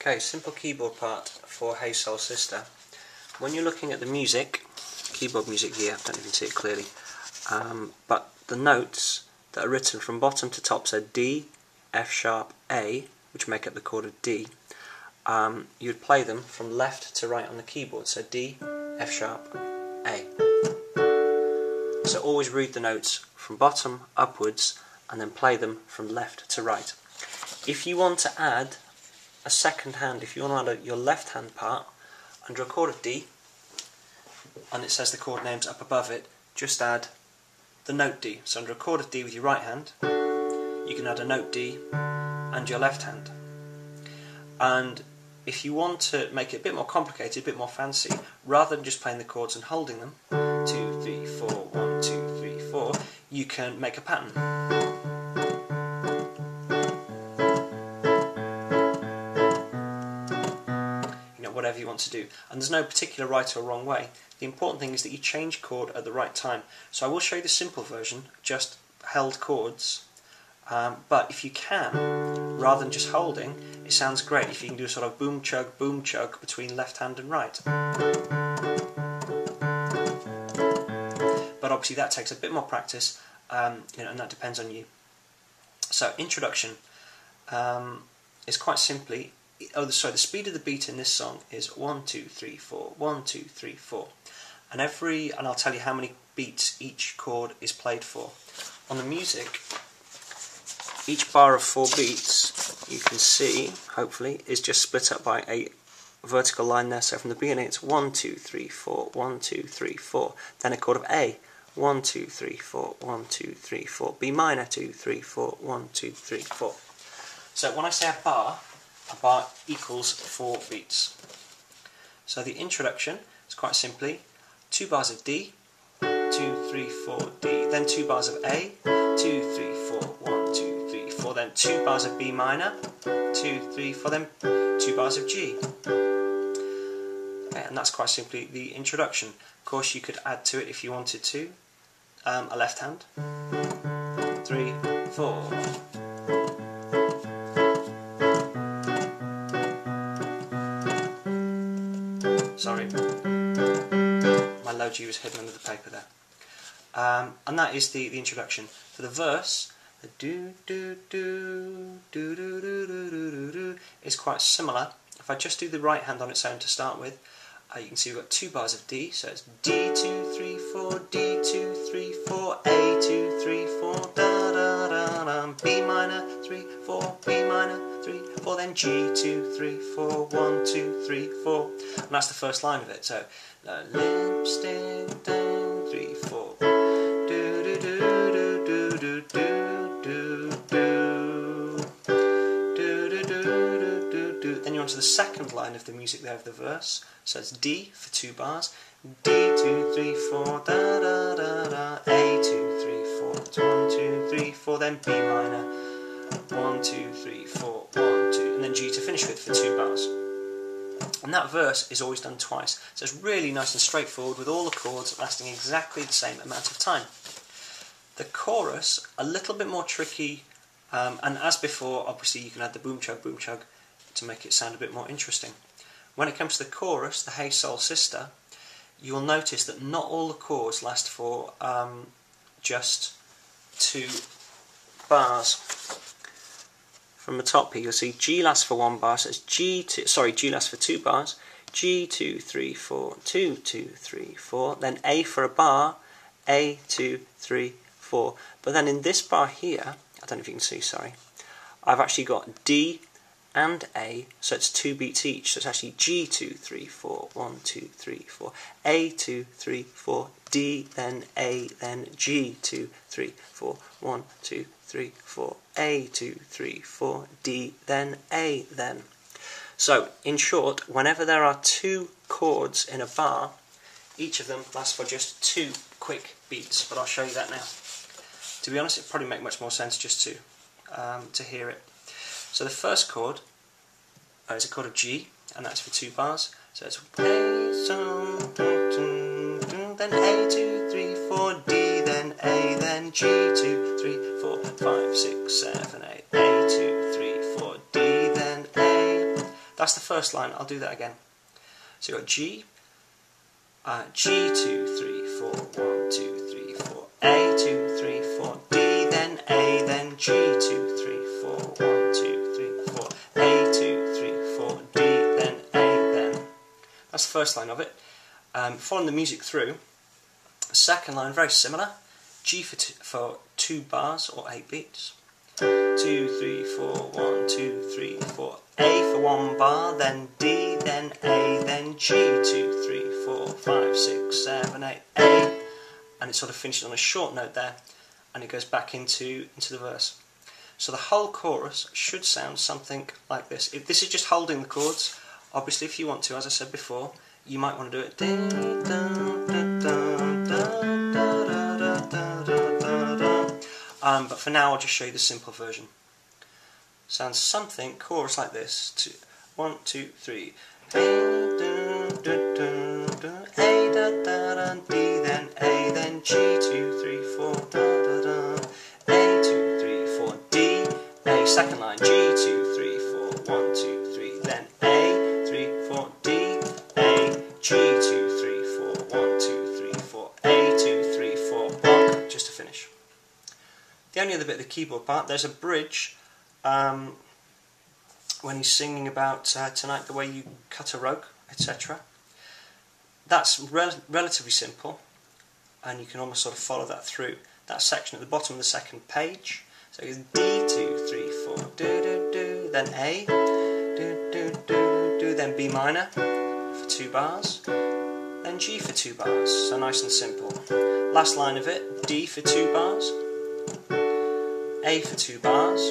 Okay, simple keyboard part for Hey Soul Sister. When you're looking at the music, keyboard music here, I don't even see it clearly, but the notes that are written from bottom to top, so D, F sharp, A, which make up the chord of D, you'd play them from left to right on the keyboard, so D, F sharp, A. So always read the notes from bottom upwards and then play them from left to right. If you want to add a second hand, if you want to add your left hand part under a chord of D and it says the chord names up above it, just add the note D. So under a chord of D with your right hand you can add a note D and your left hand. And if you want to make it a bit more complicated, a bit more fancy, rather than just playing the chords and holding them, 2, 3, 4, 1, 2, 3, 4, you can make a pattern. Whatever you want to do, and there's no particular right or wrong way. The important thing is that you change chord at the right time. So I will show you the simple version, just held chords, but if you can, rather than just holding, it sounds great if you can do a sort of boom chug between left hand and right. But obviously that takes a bit more practice, and that depends on you. So introduction is quite simply, the speed of the beat in this song is 1, 2, 3, 4, 1, 2, 3, 4. And I'll tell you how many beats each chord is played for. On the music, each bar of 4 beats, you can see, hopefully, is just split up by a vertical line there. So from the beginning it's 1, 2, 3, 4, 1, 2, 3, 4. Then a chord of A, 1, 2, 3, 4, 1, 2, 3, 4. B minor, 2, 3, 4, 1, 2, 3, 4. So when I say a bar equals 4 beats. So the introduction is quite simply 2 bars of D, 2, 3, 4, D, then 2 bars of A, 2, 3, 4, 1, 2, 3, 4, then 2 bars of B minor, 2, 3, 4, then 2 bars of G. Okay, and that's quite simply the introduction. Of course you could add to it if you wanted to, a left hand, 3, 4. Sorry, my low G was hidden under the paper there. And that is the introduction. For the verse, the do do do do do do do do do is quite similar. If I just do the right hand on its own to start with, you can see we've got 2 bars of D, so it's D 2 3 4, D 2 3 4, A 2 3 4, da da da da, B minor 3 4, B minor 3 4, then G 2 3 4, 1 2 3 4, and that's the first line of it. So lipstick down 3 4, do do do do do do do do do do do. Then you're on to the second line of the music there of the verse. So it's D for 2 bars, D 2 3 4, da da da da, A 2 3 4, 1 2 3 4, then B minor, 1 2 3 4, 1 2, and then G to finish with for 2 bars. And that verse is always done twice, so it's really nice and straightforward with all the chords lasting exactly the same amount of time. The chorus, a little bit more tricky, and as before, obviously you can add the boom chug to make it sound a bit more interesting. When it comes to the chorus, the Hey Soul Sister, you will notice that not all the chords last for just 2 bars. From the top here, you'll see G lasts for 1 bar, so it's G lasts for 2 bars, G 2 3 4, 2 2 3 4, then A for a bar, A 2 3 4. But then in this bar here, I don't know if you can see, sorry, I've actually got D and A, so it's 2 beats each, so it's actually G 2 3 4, 1 2 3 4, A 2 3 4, D, then A, then G 2 3 4, 1 2 3 4, A 2 3 4, D, then A, then. So in short, whenever there are 2 chords in a bar, each of them lasts for just 2 quick beats, but I'll show you that now. To be honest, it'd probably make much more sense just to hear it. So the first chord is a chord of G, and that's for 2 bars. So it's A, so, then A 2 3 4, D, then A, then G 2 3 4 5 6 7 8, A 2 3 4, D, then A. That's the first line. I'll do that again. So you've got G, G 2 3 4 1 2 3 4, A 2 3 4, D, then A, then G 2 3 4 1 2 3 4, A 2 3 4, D, then A, then. That's the first line of it. Following the music through, the second line very similar. G for 2 bars or 8 beats. 2 3 4 1 2 3 4, A for 1 bar, then D, then A, then G 2 3 4 5 6 7 8, A, and it sort of finishes on a short note there, and it goes back into the verse. So the whole chorus should sound something like this. If this is just holding the chords, obviously if you want to, as I said before, you might want to do it. But for now, I'll just show you the simple version. Sounds something chorus like this. 1 2 3. A da da da, D, then A, then G 2 3 4 da da da. A 2 3 4, D, A. Second line G 2 3 4 1 2 3, then A 3 4 D, A, G 2 3 4 1 2 3 4, A 2 3 4 1. Just to finish. The only other bit of the keyboard part, there's a bridge when he's singing about tonight the way you cut a rug, etc. That's relatively simple, and you can almost sort of follow that through that section at the bottom of the second page. So it's D 2 3 4 do do do, then A do do do do, then B minor for 2 bars, then G for 2 bars. So nice and simple. Last line of it, D for 2 bars. A for 2 bars,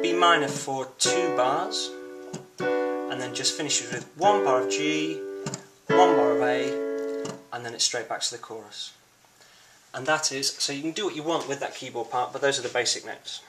B minor for 2 bars, and then just finishes with 1 bar of G, 1 bar of A, and then it's straight back to the chorus. And that is, so you can do what you want with that keyboard part, but those are the basic notes.